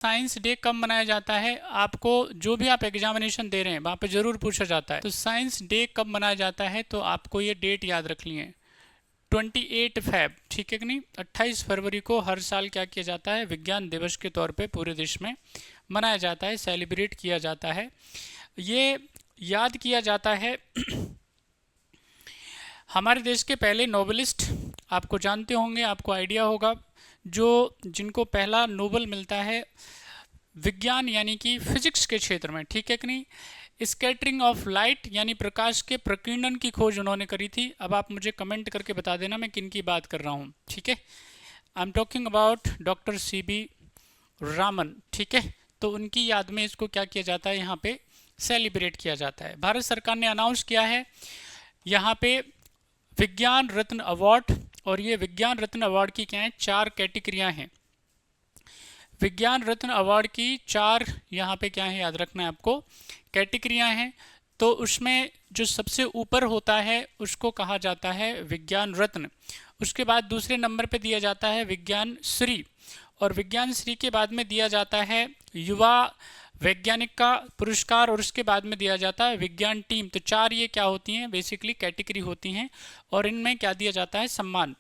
Science day कब मनाया जाता है? आपको जो भी आप एग्जामिनेशन दे रहे हैं वहाँ पे ज़रूर पूछा जाता है। तो साइंस डे कब मनाया जाता है, तो आपको ये डेट याद रखनी है, 28 फ़रवरी, ठीक है कि नहीं? 28 फरवरी को हर साल क्या किया जाता है? विज्ञान दिवस के तौर पे पूरे देश में मनाया जाता है, सेलिब्रेट किया जाता है। ये याद किया जाता है हमारे देश के पहले नोबलिस्ट, आपको जानते होंगे, आपको आइडिया होगा, जो जिनको पहला नोबल मिलता है विज्ञान यानी कि फिजिक्स के क्षेत्र में, ठीक है कि नहीं? स्कैटरिंग ऑफ लाइट यानी प्रकाश के प्रकीर्णन की खोज उन्होंने करी थी। अब आप मुझे कमेंट करके बता देना मैं किन की बात कर रहा हूँ, ठीक है? I am talking about doctor CB Raman, ठीक है? तो उनकी याद में इसको क्या किया जाता है, यहाँ पे सेलिब्रेट किया जाता है। भारत सरकार ने अनाउंस किया है यहाँ पे विज्ञान रत्न अवार्ड, और ये विज्ञान रत्न अवार्ड की क्या है, 4 कैटेगरियां हैं। विज्ञान रत्न अवार्ड की 4 यहाँ पे क्या है, याद रखना है आपको, कैटेगरियां हैं। तो उसमें जो सबसे ऊपर होता है उसको कहा जाता है विज्ञान रत्न। उसके बाद दूसरे नंबर पे दिया जाता है विज्ञान श्री, और विज्ञान श्री के बाद में दिया जाता है युवा वैज्ञानिक का पुरस्कार, और उसके बाद में दिया जाता है विज्ञान टीम। तो 4 ये क्या होती हैं, बेसिकली कैटेगरी होती हैं, और इनमें क्या दिया जाता है, सम्मान।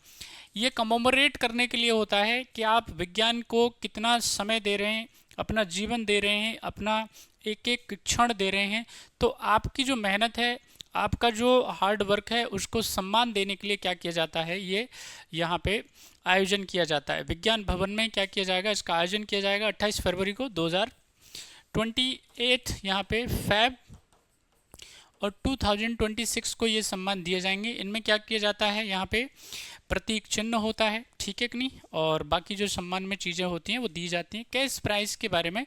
ये कमोमरेट करने के लिए होता है कि आप विज्ञान को कितना समय दे रहे हैं, अपना जीवन दे रहे हैं, अपना एक एक क्षण दे रहे हैं। तो आपकी जो मेहनत है, आपका जो हार्ड वर्क है, उसको सम्मान देने के लिए क्या किया जाता है, ये यहाँ पे आयोजन किया जाता है। विज्ञान भवन में क्या किया जाएगा, इसका आयोजन किया जाएगा 28 फरवरी को 2028 यहाँ पे फैब, और 2026 को ये सम्मान दिए जाएंगे। इनमें क्या किया जाता है, यहाँ पे प्रतीक चिन्ह होता है, ठीक है कि नहीं? और बाकी जो सम्मान में चीज़ें होती हैं वो दी जाती हैं। कैश प्राइस के बारे में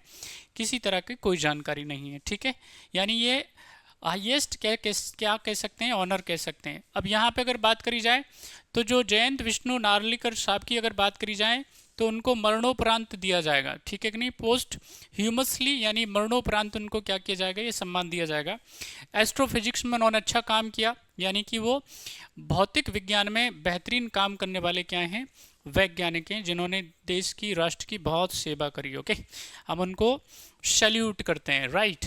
किसी तरह की कोई जानकारी नहीं है, ठीक है? यानी ये हाईएस्ट क्या कह सकते हैं, ऑनर कह सकते हैं। अब यहाँ पे अगर बात करी जाए तो जो जयंत विष्णु नार्लिकर साहब की अगर बात करी जाए तो उनको मरणोपरांत दिया जाएगा, ठीक है कि नहीं? पोस्ट ह्यूमसली यानी मरणोपरांत उनको क्या किया जाएगा, ये सम्मान दिया जाएगा। एस्ट्रोफिजिक्स में उन्होंने अच्छा काम किया, यानी कि वो भौतिक विज्ञान में बेहतरीन काम करने वाले क्या हैं, वैज्ञानिक हैं, जिन्होंने देश की, राष्ट्र की बहुत सेवा करी। ओके, हम उनको सैल्यूट करते हैं, राइट।